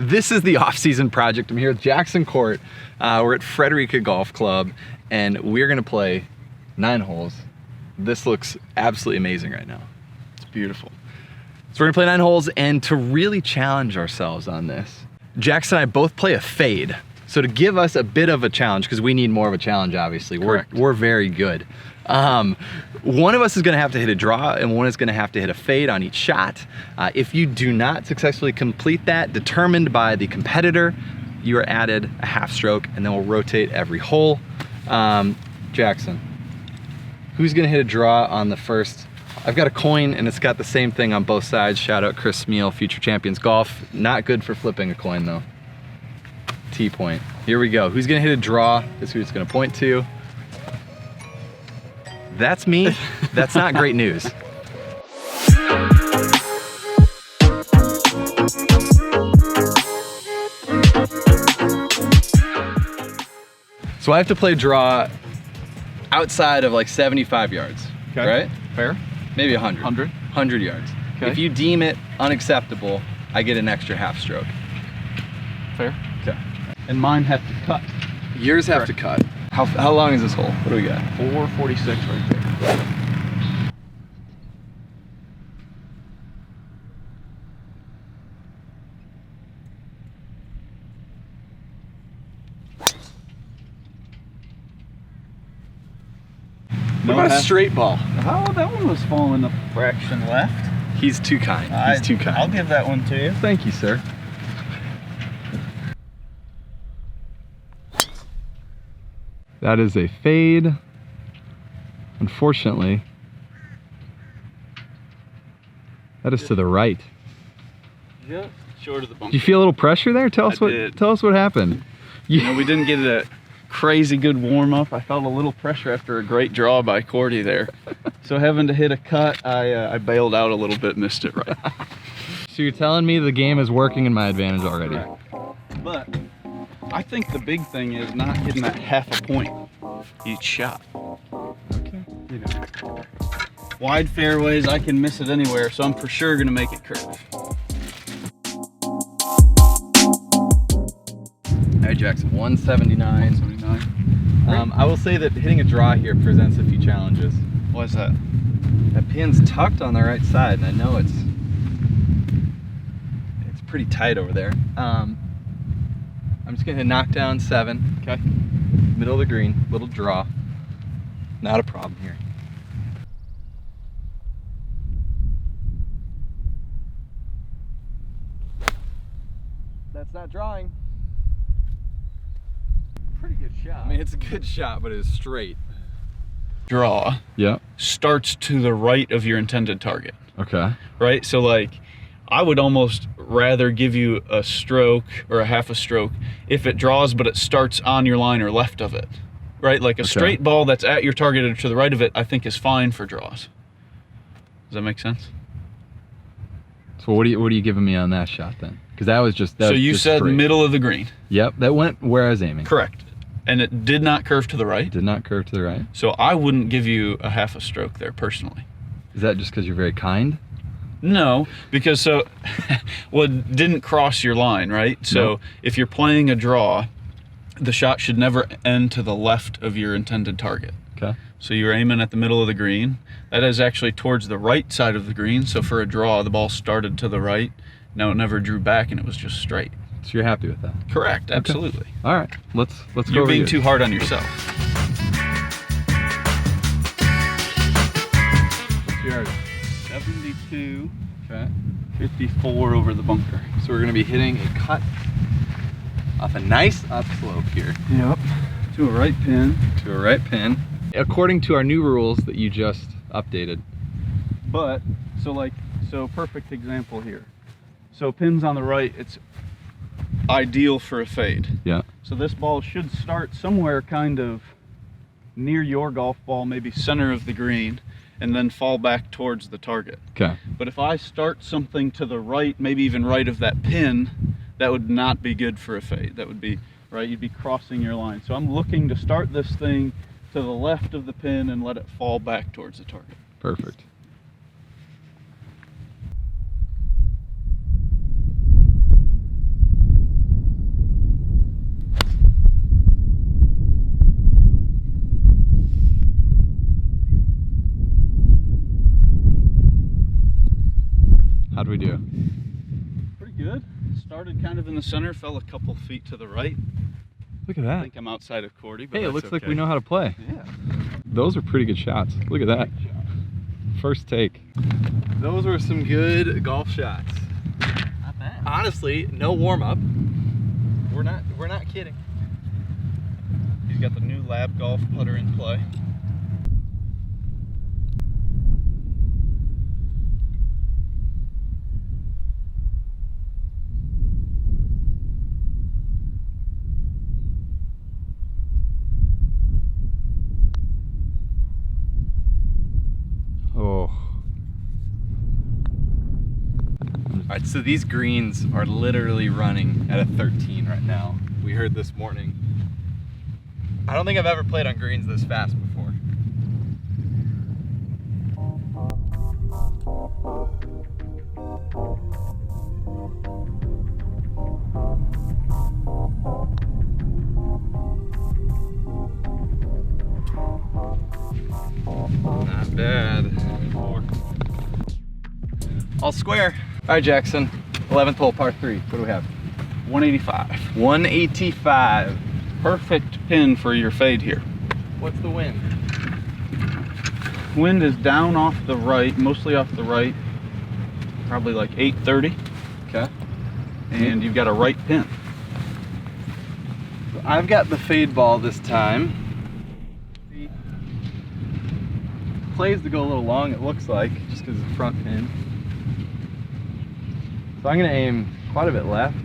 This is the off-season project. I'm here with Jackson Court. We're at Frederica Golf Club, and we're gonna play 9 holes. This looks absolutely amazing right now. It's beautiful. So we're gonna play 9 holes, and to really challenge ourselves on this, Jackson and I both play a fade. So to give us a bit of a challenge, because we need more of a challenge, obviously. We're very good. One of us is gonna have to hit a draw, and one is gonna have to hit a fade on each shot. If you do not successfully complete that, determined by the competitor, you are added a half stroke, and then we'll rotate every hole. Jackson, who's gonna hit a draw on the first? I've got a coin, and it's got the same thing on both sides. Shout out Chris Smeal, Future Champions Golf. Not good for flipping a coin though. T-point. Here we go. Who's gonna hit a draw is who it's gonna point to. That's me. That's not great news. So I have to play draw outside of like 75 yards, okay. Right? Fair. Maybe 100. 100 yards. Okay. If you deem it unacceptable, I get an extra half stroke. Fair. Okay. And mine have to cut. Yours have to cut. How long is this hole? What do we got? 446 right there. What about a straight ball? Oh, that one was falling a fraction left. He's too kind. He's too kind. I'll give that one to you. Thank you, sir. That is a fade. Unfortunately, that is to the right. Just short of the bunker. Do you feel a little pressure there? Tell us what happened. You know, we didn't get a crazy good warm up. I felt a little pressure after a great draw by Cordy there. So having to hit a cut, I bailed out a little bit, missed it right. So you're telling me the game is working in my advantage already? Correct. But I think the big thing is not hitting that half a point each shot. Okay. You know, wide fairways, I can miss it anywhere, so I'm for sure gonna make it curve. All right, Jackson, 179. 179. I will say that hitting a draw here presents a few challenges. Why is that? That pin's tucked on the right side, and I know it's pretty tight over there. I'm just gonna knock down 7. Okay. Middle of the green, little draw. Not a problem here. That's not drawing. Pretty good shot. I mean, it's a good shot, but it's straight. Draw. Yeah. Starts to the right of your intended target. Okay. Right? So like, I would almost rather give you a stroke or a half a stroke if it draws, but it starts on your line or left of it. Right? Like a straight ball that's at your target or to the right of it, I think is fine for draws. Does that make sense? So what are you giving me on that shot then? Because that was just so you just said straight. Middle of the green. Yep, that went where I was aiming. Correct. And it did not curve to the right. Did not curve to the right. So I wouldn't give you a half a stroke there personally. Is that just because you're very kind? No, because well, it didn't cross your line, right? So No. If you're playing a draw, the shot should never end to the left of your intended target. Okay. So you're aiming at the middle of the green. That is actually towards the right side of the green. So for a draw, the ball started to the right. Now it never drew back, and it was just straight. So you're happy with that? Correct, absolutely. Okay. All right, let's go. You're being too hard on yourself. What's yours? 72. Okay. 54 over the bunker. So we're gonna be hitting a cut off a nice upslope here. Yep. To a right pin. To a right pin. According to our new rules that you just updated. But, so perfect example here. So pins on the right, it's ideal for a fade. Yeah. So this ball should start somewhere kind of near your golf ball, maybe center of the green, and then fall back towards the target. Okay. But if I start something to the right, maybe even right of that pin, that would not be good for a fade. That would be, right, you'd be crossing your line. So I'm looking to start this thing to the left of the pin and let it fall back towards the target. Perfect. we do? Pretty good. Started kind of in the center, fell a couple feet to the right. Look at I that. think I'm outside of Cordy, but Hey, it that's looks like okay. we know how to play. Yeah. Those are pretty good shots. Look at that. First take. Those were some good golf shots. Not bad. Honestly, no warm up. We're not kidding. He's got the new Lab Golf putter in play. Oh. All right, so these greens are literally running at a 13 right now. We heard this morning. I don't think I've ever played on greens this fast before. Not bad. All square. All right, Jackson. 11th hole, par 3. What do we have? 185. 185. Perfect pin for your fade here. What's the wind? Wind is down off the right, mostly off the right. Probably like 830. Okay. And you've got a right pin. I've got the fade ball this time. Plays to go a little long, it looks like, just because it's front pin. So I'm going to aim quite a bit left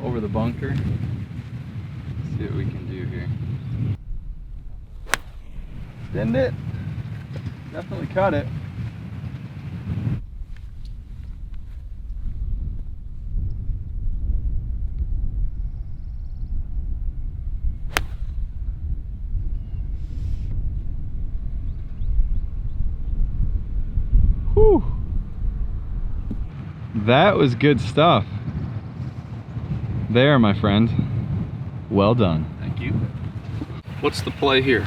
over the bunker. Let's see what we can do here. Didn't it? Definitely cut it. Whew. That was good stuff. There, my friend. Well done. Thank you. What's the play here?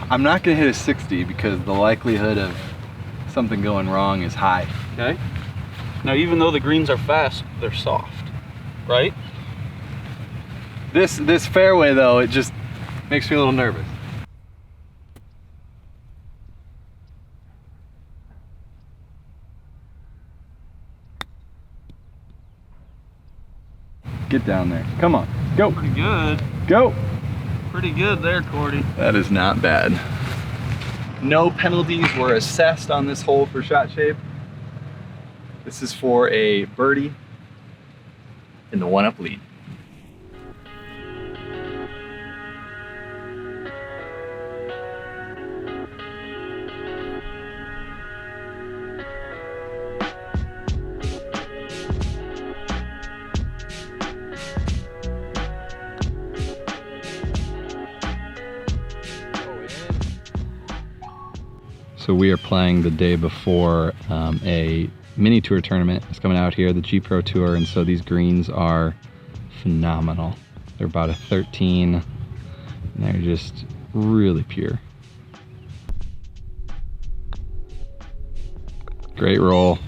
I'm not going to hit a 60 because the likelihood of something going wrong is high. Okay. Now, even though the greens are fast, they're soft, right? This fairway, though, it just makes me a little nervous. Get down there. Come on. Go. Pretty good. Go. Pretty good there, Cordy. That is not bad. No penalties were assessed on this hole for shot shape. This is for a birdie in the 1-up lead. So we are playing the day before a mini tour tournament. It's coming out here, the G Pro Tour, and so these greens are phenomenal. They're about a 13, and they're just really pure. Great roll.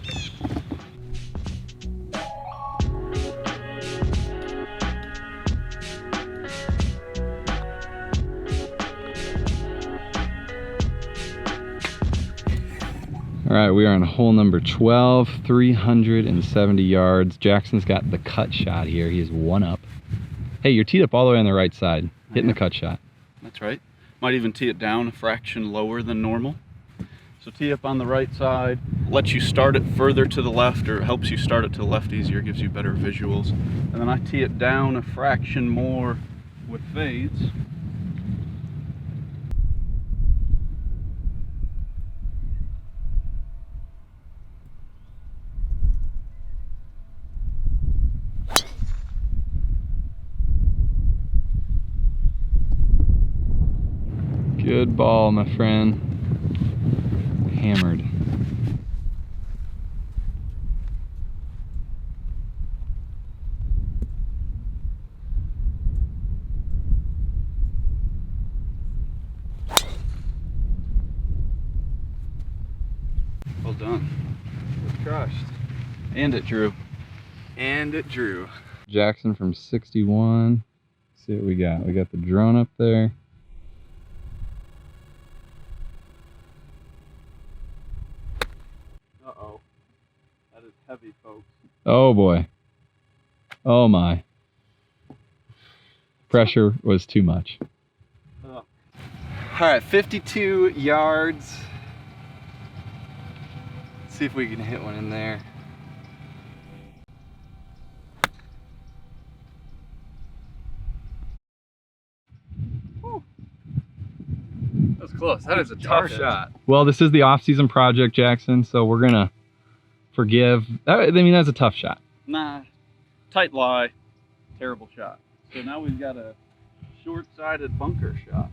All right, we are on hole number 12, 370 yards. Jackson's got the cut shot here. He is 1 up. Hey, you're teed up all the way on the right side, hitting the cut shot. That's right. Might even tee it down a fraction lower than normal. So tee up on the right side, lets you start it further to the left, or helps you start it to the left easier, gives you better visuals. And then I tee it down a fraction more with fades. Good ball, my friend. Hammered. Well done. And it drew. And it drew. Jackson from 61. Let's see what we got. We got the drone up there. Uh-oh. That is heavy, folks. Oh boy. Oh my. Pressure was too much. All right, 52 yards. Let's see if we can hit one in there. That was close. That is a tough shot. Well, this is the off-season project, Jackson, so we're gonna forgive. I mean, that's a tough shot. Nah. Tight lie. Terrible shot. So now we've got a short-sided bunker shot.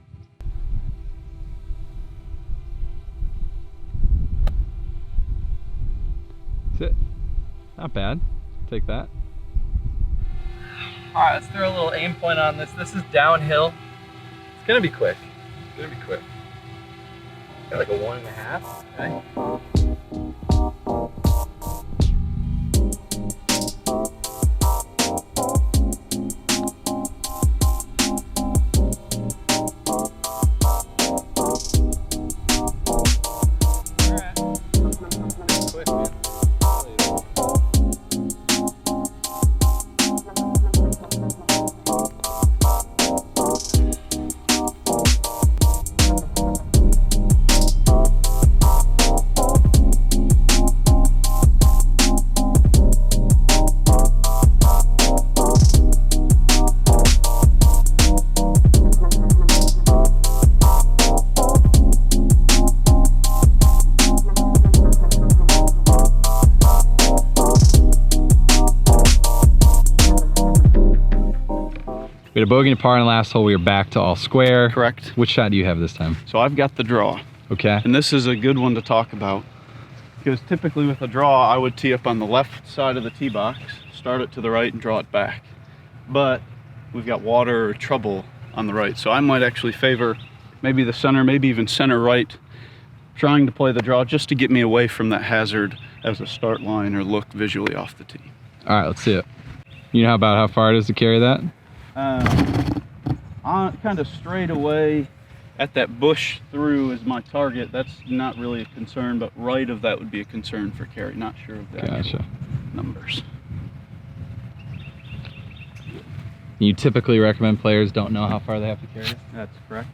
That's it. Not bad. Take that. All right, let's throw a little aim point on this. This is downhill. It's gonna be quick. It's gonna be quick. Got like a 1.5. Okay. We had a bogey and a par in the last hole. We were back to all square. Correct. Which shot do you have this time? So I've got the draw. Okay. And this is a good one to talk about. Because typically with a draw, I would tee up on the left side of the tee box, start it to the right and draw it back. But we've got water or trouble on the right. So I might actually favor maybe the center, maybe even center right, trying to play the draw just to get me away from that hazard as a start line or look visually off the tee. All right, let's see it. You know about how far it is to carry that? On kind of straight away at that bush through is my target. That's not really a concern, but right of that would be a concern for carry. Not sure of the actual numbers. You typically recommend players don't know how far they have to carry it? That's correct.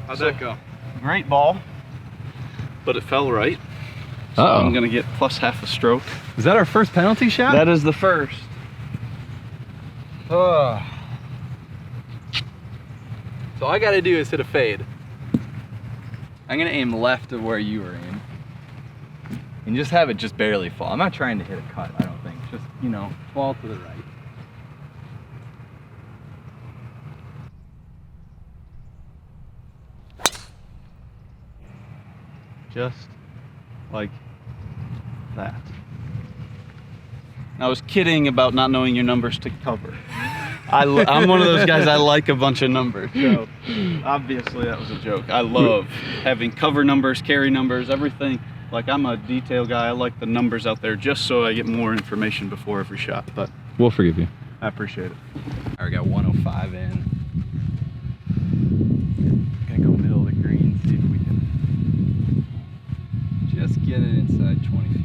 How'd that go? Great ball, but it fell right. So I'm gonna get plus half a stroke. Is that our first penalty shot? That is the first. Oh. So all I gotta do is hit a fade. I'm gonna aim left of where you were aiming. And just have it just barely fall. I'm not trying to hit a cut, I don't think. Just, you know, fall to the right. Just like that. I was kidding about not knowing your numbers to cover. I'm one of those guys, I like a bunch of numbers, so obviously that was a joke. I love having cover numbers, carry numbers, everything. Like, I'm a detail guy, I like the numbers out there just so I get more information before every shot, but we'll forgive you. I appreciate it. All right, we got 105 in. Gonna go middle of the green, see if we can just get it inside 20 feet.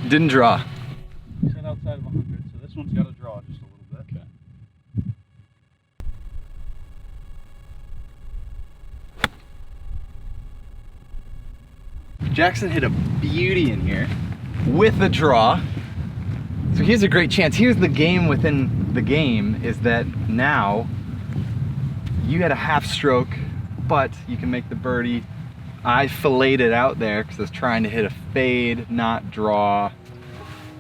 Didn't draw. Set outside of 100, so this one's got to draw just a little bit. Okay. Jackson hit a beauty in here with the draw. So here's a great chance. Here's the game within the game, is that now you had a half stroke, but you can make the birdie. I filleted it out there because I was trying to hit a fade, not draw.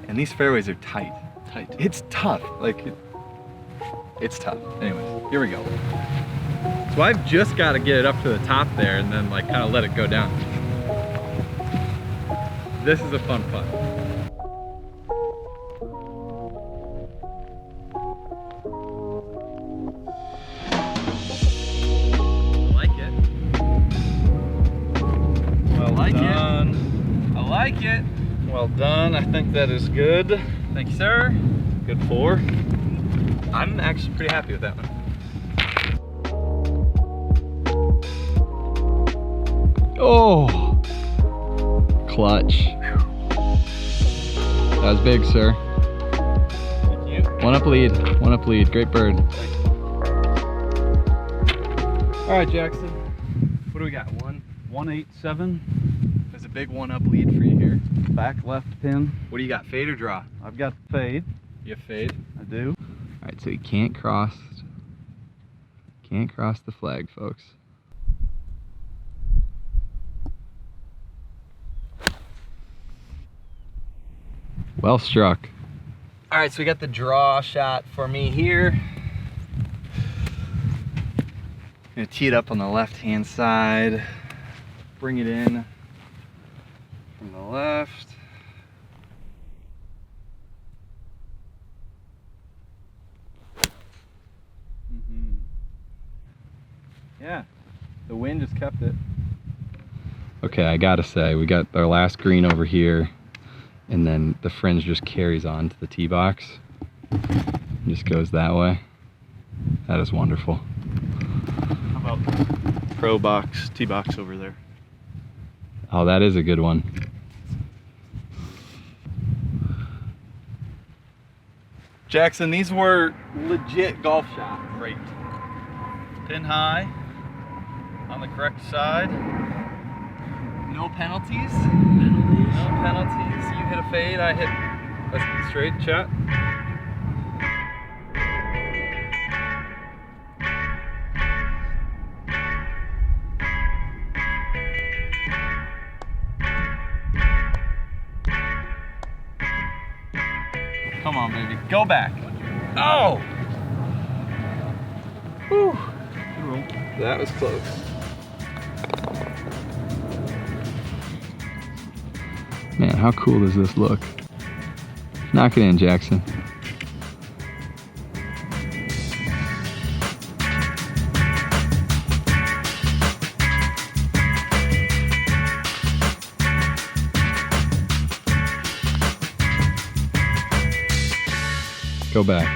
And these fairways are tight. Tight. It's tough. Like, It's tough. Anyways, here we go. So I've just got to get it up to the top there and then like kind of let it go down. This is a fun putt. I like it. Well done. I like it. Well done. I think that is good. Thank you, sir. Good 4. I'm actually pretty happy with that one. Oh, clutch. That was big, sir. Thank you. One up lead, great bird. All right, Jackson. What do we got? 187. There's a big one up lead for you here. Back left pin. What do you got, fade or draw? I've got fade. You have fade? I do. All right, so you can't cross the flag, folks. Well struck. All right, so we got the draw shot for me here. Gonna tee it up on the left-hand side. Bring it in from the left. Yeah, the wind just kept it. Okay, I gotta say, we got our last green over here, and then the fringe just carries on to the tee box. Just goes that way. That is wonderful. How about pro box, tee box over there? Oh, that is a good one. Jackson, these were legit golf shots. Great. Pin high on the correct side. No penalties. No penalties. You hit a fade, I hit a straight shot. Come on, baby. Go back. Oh! Whew. Good roll. That was close. Man, how cool does this look? Knock it in, Jackson. Go back.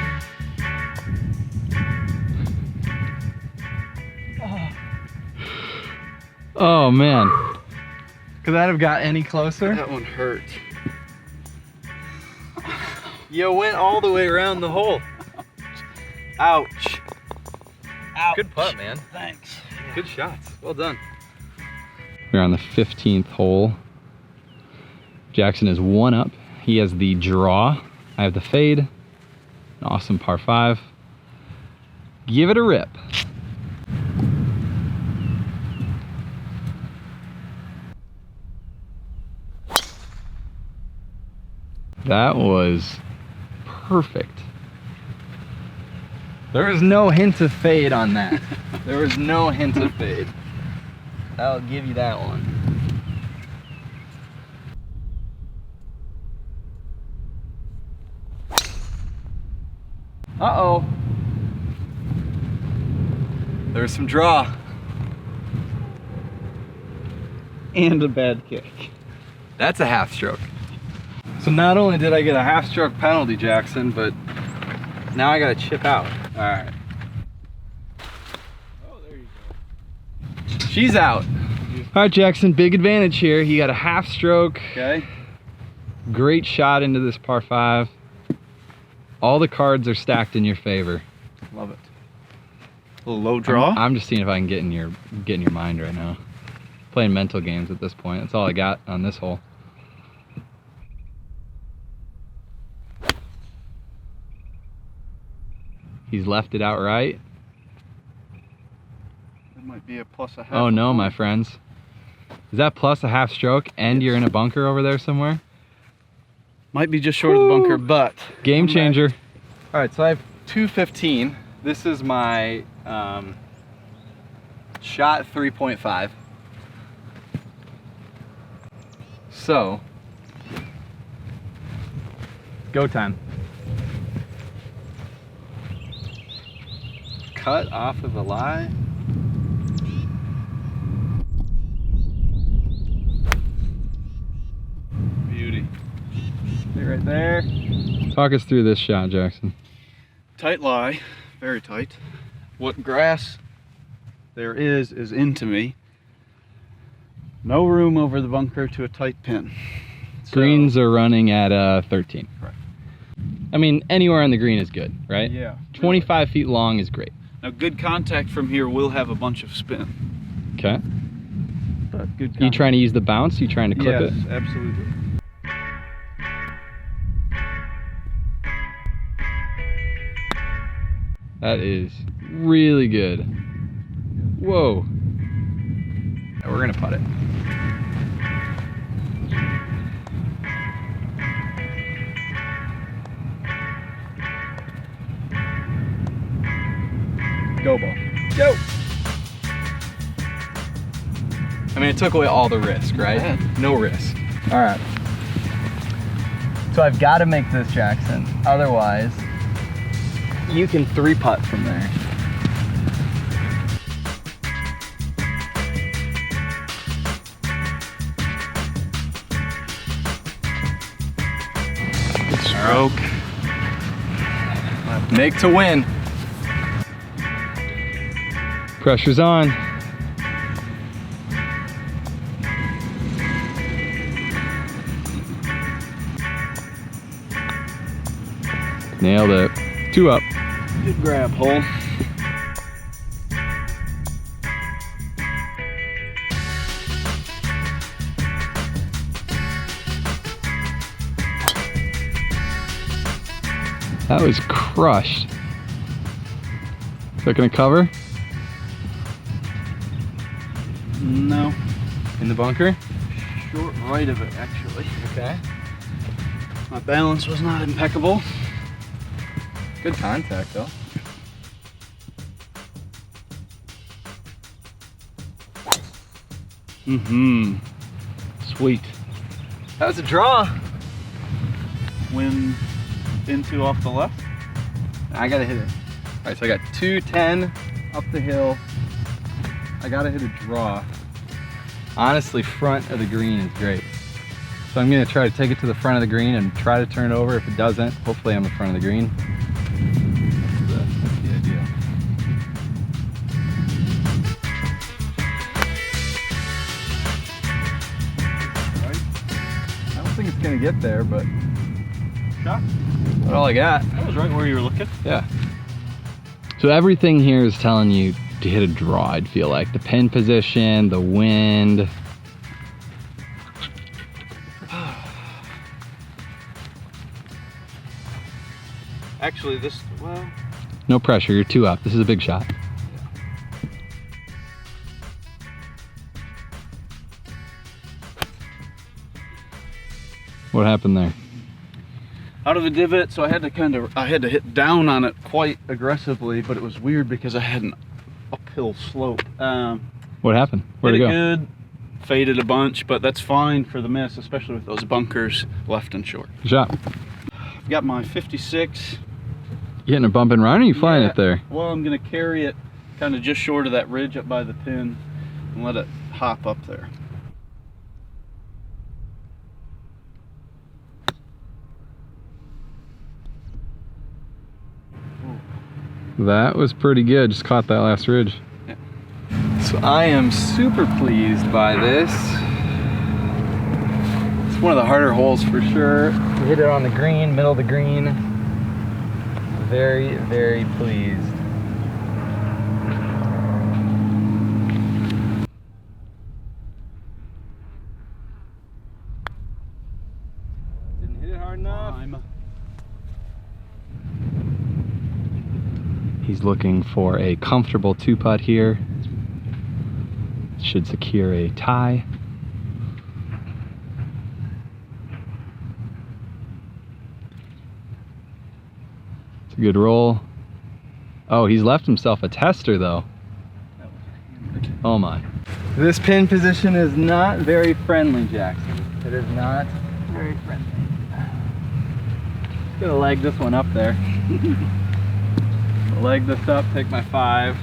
Oh man. Could that have got any closer? That one hurt. You went all the way around the hole. Ouch. Ouch. Good putt, man. Thanks. Good shots. Well done. We're on the 15th hole. Jackson is 1 up. He has the draw. I have the fade. An awesome par 5. Give it a rip. That was perfect. There was no hint of fade on that. There was no hint of fade. I'll give you that one. Uh-oh. There's some draw. And a bad kick. That's a half stroke. So not only did I get a half stroke penalty, Jackson, but now I gotta chip out. All right. Oh, there you go. She's out. All right, Jackson, big advantage here. You got a half stroke. Okay. Great shot into this par 5. All the cards are stacked in your favor. Love it. A little low draw. I'm just seeing if I can get in your mind right now. Playing mental games at this point. That's all I got on this hole. He's left it out right. That might be a plus a half. Oh no, my friends. Is that plus a half stroke and you're in a bunker over there somewhere? Might be just short of the bunker, but Game changer. All right, so I have 215. This is my shot 3.5. So, go time. Cut off of the lie. Beauty. Stay right there. Talk us through this shot, Jackson. Tight lie, very tight. What grass there is into me. No room over the bunker to a tight pin. So, Greens are running at 13. Correct. I mean, anywhere on the green is good, right? Yeah. 25 feet long is great. Now, good contact from here will have a bunch of spin. Okay. But good contact. You trying to use the bounce? You trying to clip Yes, it? absolutely. That is really good. Whoa. We're gonna putt it. Go ball. Go! I mean, it took away all the risk, right? Yeah. No risk. All right. So I've got to make this, Jackson. Otherwise, you can 3-putt from there. Good stroke. Make to win. Pressure's on. Nailed it. 2 up. Good grab hole. That was crushed. Is that gonna cover? No. In the bunker? Short right of it, actually. Okay. My balance was not impeccable. Good contact though. Mm-hmm. Sweet. That was a draw. Wind into off the left. I gotta hit it. All right, so I got 210 up the hill. I gotta hit a draw. Honestly, front of the green is great. So I'm gonna try to take it to the front of the green and try to turn it over. If it doesn't, hopefully I'm in front of the green. That's the idea. Right? I don't think it's gonna get there, but Shot. that's all I got. That was right where you were looking. Yeah. So everything here is telling you to hit a draw, I'd feel like. The pin position, the wind. Actually, this, well, No pressure, you're 2 up. This is a big shot. What happened there? out of the divot, so I had to hit down on it quite aggressively, but it was weird because I had an uphill slope. What happened? Where'd it hit go? good, faded a bunch, but that's fine for the miss, especially with those bunkers left and short. Good shot. I've got my 56. You hitting a bump and run, or are you flying it there? Well, I'm gonna carry it kind of just short of that ridge up by the pin and let it hop up there. That was pretty good. Just caught that last ridge. Yeah. So I am super pleased by this. It's one of the harder holes for sure. We hit it on the green, middle of the green. Very, very pleased. Didn't hit it hard enough. He's looking for a comfortable 2-putt here. Should secure a tie. It's a good roll. Oh, he's left himself a tester though. Oh my. This pin position is not very friendly, Jackson. It is not very friendly. Just gonna leg this one up there. Leg this up, take my 5.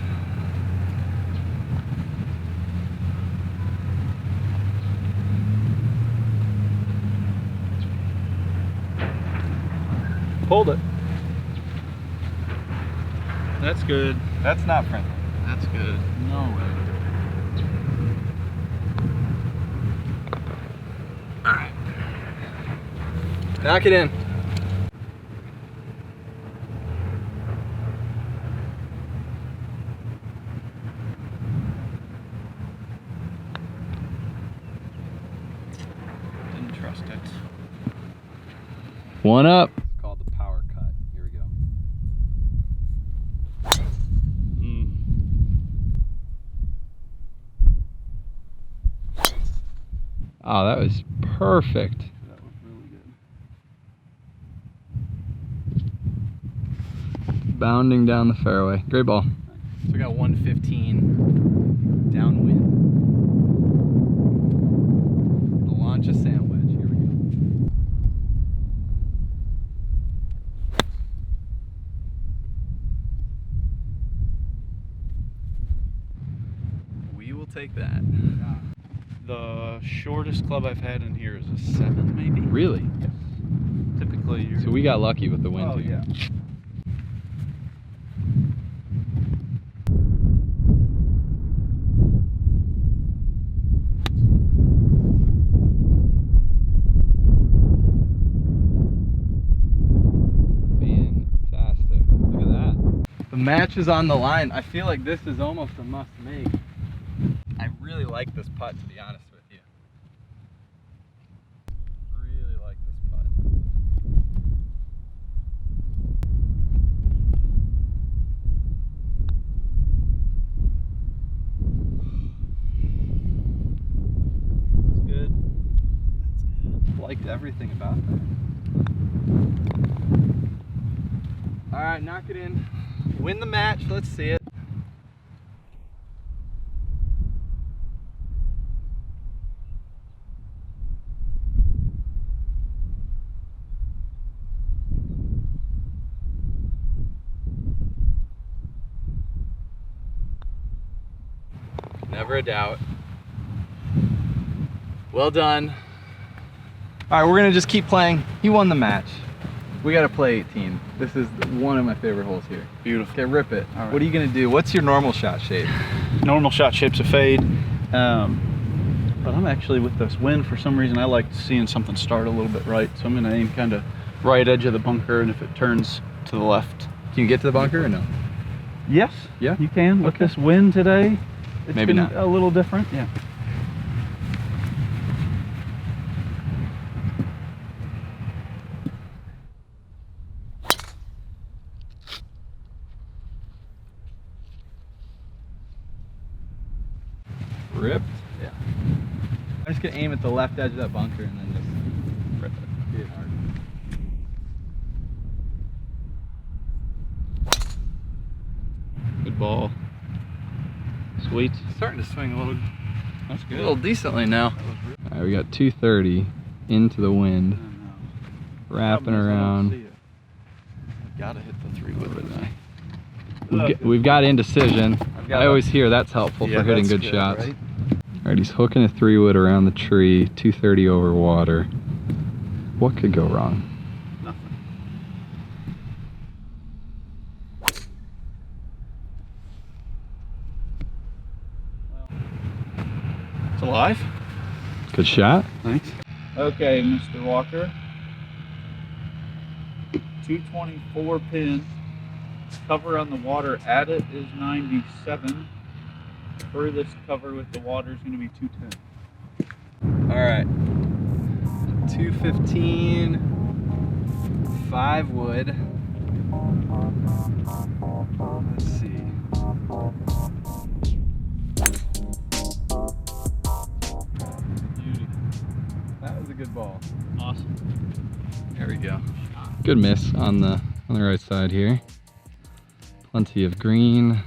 Hold it. That's good. That's not friendly. That's good. No way. Alright. Knock it in. Didn't trust it. One up. It's called the power cut. Here we go. Oh, that was perfect. That was really good. Bounding down the fairway. Great ball. So we got 115 downwind. The launch a sand wedge. Here we go. We will take that. The shortest club I've had in here is a 7, maybe. Really? Yes. Typically, you're... So we got lucky with the wind. Oh, too. yeah. Fantastic. Look at that. The match is on the line. I feel like this is almost a must make. I really like this putt, to be honest with you. Really like this putt. It's good. That's good. Liked everything about that. All right, knock it in. Win the match. Let's see it. Never a doubt. Well done. All right, we're gonna just keep playing. He won the match. We gotta play 18. This is one of my favorite holes here. Beautiful. Okay, rip it. All right. What are you gonna do? What's your normal shot shape? Normal shot shape's a fade. But I'm actually, with this wind, for some reason, I like seeing something start a little bit right. So I'm gonna aim kind of right edge of the bunker, and if it turns to the left. Can you get to the bunker or no? Yes. Yeah? You can. With this wind today, it's Maybe been not. a little different. Yeah. Ripped? Yeah. I'm just gonna aim at the left edge of that bunker and then just rip it. Hit it hard. Good ball. Sweet. Starting to swing a little, That's good. decently now. All right, we got 230 into the wind, wrapping around. Gotta hit the 3-wood today. We've got indecision. got I always hear that's helpful for hitting good shots. Right? All right, he's hooking a 3-wood around the tree, 230 over water. What could go wrong? Nothing. It's alive. Good shot. Thanks. Okay, Mr. Walker. 224 pin. Cover on the water at it is 97. Furthest cover with the water is going to be 210. All right. 215, 5 wood. Let's see. That was a good ball. Awesome. There we go. Good miss on the right side here. Plenty of green.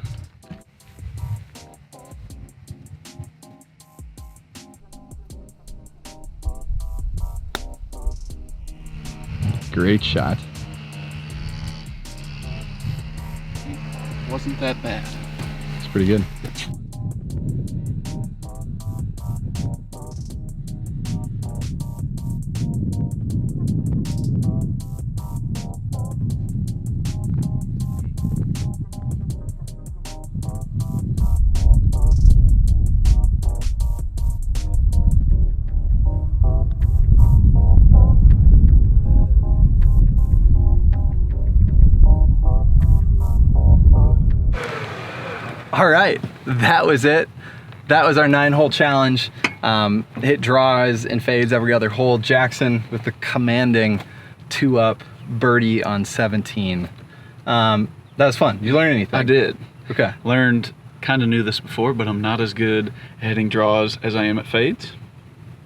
Great shot. Wasn't that bad. It's pretty good. All right, that was it. That was our 9-hole challenge. Hit draws and fades every other hole. Jackson with the commanding 2-up birdie on 17. That was fun. Did you learn anything? I did. Okay. Learned, kind of knew this before, but I'm not as good at hitting draws as I am at fades.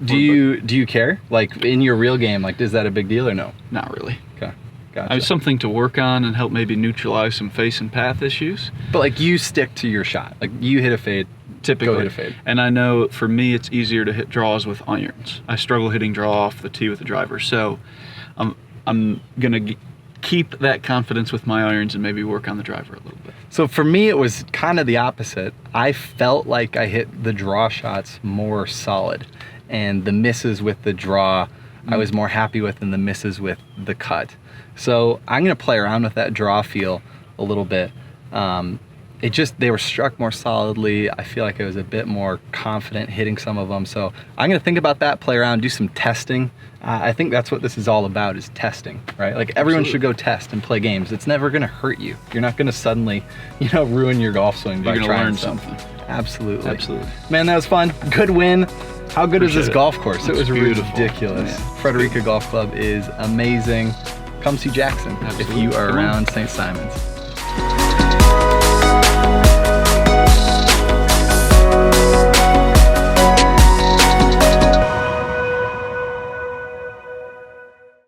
Do you care? Like in your real game, like is that a big deal or no? Not really. Okay. Gotcha. I have something to work on and help maybe neutralize some face and path issues. But like you stick to your shot. Like you hit a fade, Typically. go hit a fade. And I know for me it's easier to hit draws with irons. I struggle hitting draw off the tee with the driver. So I'm gonna keep that confidence with my irons and maybe work on the driver a little bit. So for me, it was kind of the opposite. I felt like I hit the draw shots more solid, and the misses with the draw, I was more happy with than the misses with the cut. So I'm gonna play around with that draw feel a little bit. They were struck more solidly. I feel like I was a bit more confident hitting some of them. So I'm gonna think about that, play around, do some testing. I think that's what this is all about, is testing, right? Like everyone should go test and play games. It's never gonna hurt you. You're not gonna suddenly, ruin your golf swing by You're gonna trying learn something. something. Absolutely. Absolutely. Man, that was fun. Good win. How good is this Appreciate it. golf course? It was beautiful. ridiculous. Yeah. Frederica Golf Club is amazing. Come see Jackson if Absolutely. you are Come on. around St. Simons.